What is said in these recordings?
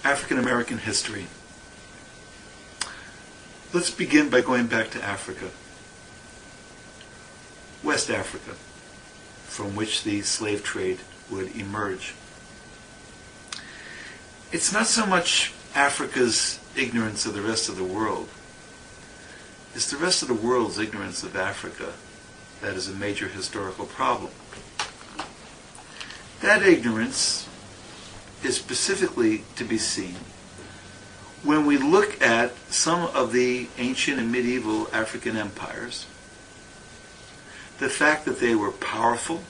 African-American history. Let's begin by going back to Africa. West Africa, from which the slave trade would emerge. It's not so much Africa's ignorance of the rest of the world. It's the rest of the world's ignorance of Africa that is a major historical problem. That ignorance is specifically to be seen when we look at some of the ancient and medieval African empires. The fact that they were powerful,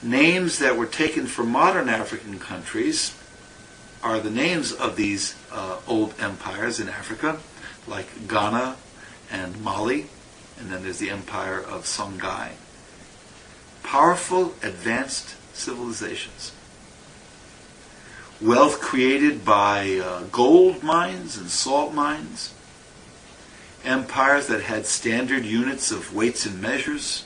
names that were taken from modern African countries are the names of these old empires in Africa, like Ghana and Mali, and then there's the empire of Songhai. Powerful, advanced civilizations. Wealth created by gold mines and salt mines. Empires that had standard units of weights and measures.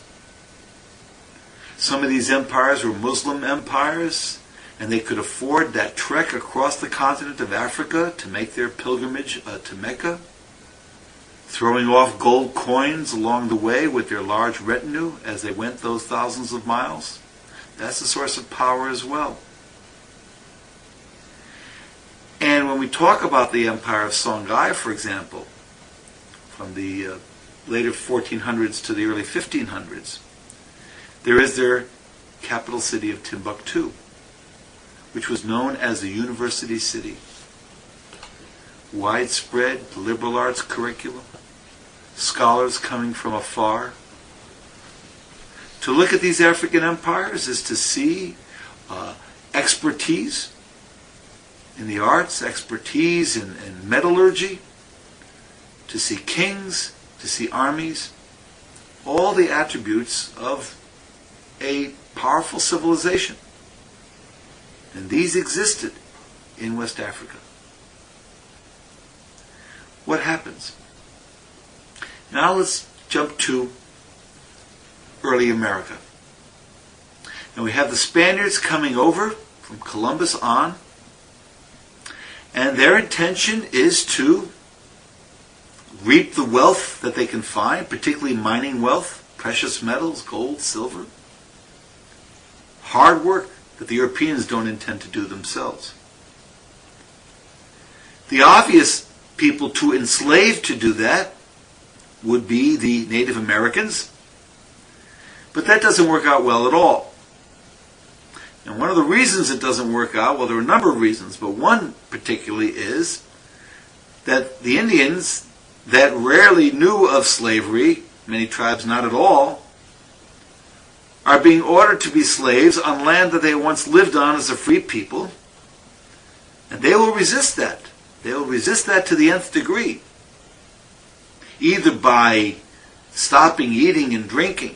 Some of these empires were Muslim empires, and they could afford that trek across the continent of Africa to make their pilgrimage to Mecca, throwing off gold coins along the way with their large retinue as they went those thousands of miles. That's a source of power as well. And when we talk about the empire of Songhai, for example, from the later 1400s to the early 1500s, there is their capital city of Timbuktu, which was known as the University City. Widespread liberal arts curriculum, scholars coming from afar. To look at these African empires is to see expertise in the arts, expertise in metallurgy, to see kings, to see armies, all the attributes of a powerful civilization. And these existed in West Africa. What happens? Now let's jump to early America. And we have the Spaniards coming over from Columbus on, and their intention is to reap the wealth that they can find, particularly mining wealth, precious metals, gold, silver. Hard work that the Europeans don't intend to do themselves. The obvious people to enslave to do that would be the Native Americans, but that doesn't work out well at all. And one of the reasons it doesn't work out, well, there are a number of reasons, but one particularly is that the Indians that rarely knew of slavery, many tribes not at all, are being ordered to be slaves on land that they once lived on as a free people, and they will resist that. They will resist that to the nth degree, either by stopping eating and drinking,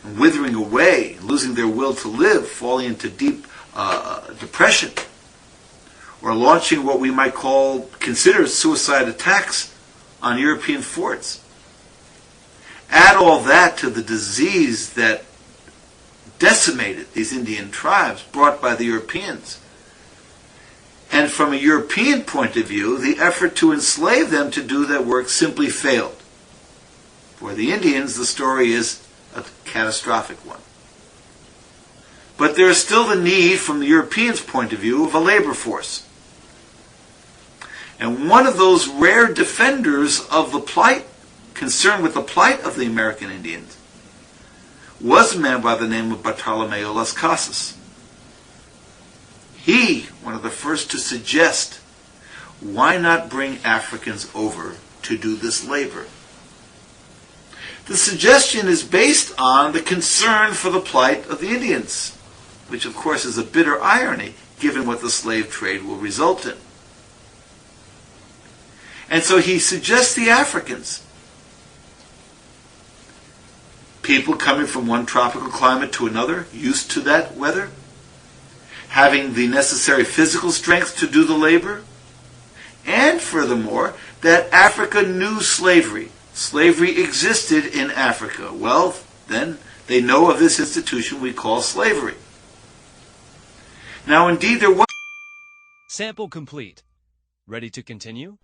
and withering away, losing their will to live, falling into deep depression, or launching what we might consider suicide attacks on European forts. Add all that to the disease that decimated these Indian tribes brought by the Europeans. And from a European point of view, the effort to enslave them to do that work simply failed. For the Indians, the story is a catastrophic one. But there is still the need, from the Europeans' point of view, of a labor force. And one of those rare defenders of the plight, concerned with the plight of the American Indians, was a man by the name of Bartolomeo Las Casas. He, one of the first to suggest, why not bring Africans over to do this labor? The suggestion is based on the concern for the plight of the Indians, which of course is a bitter irony given what the slave trade will result in. And so he suggests the Africans, people coming from one tropical climate to another, used to that weather, having the necessary physical strength to do the labor, and furthermore, that Africa knew slavery. Slavery existed in Africa. Well, then they know of this institution we call slavery. Now, indeed, there was Sample complete. Ready to continue?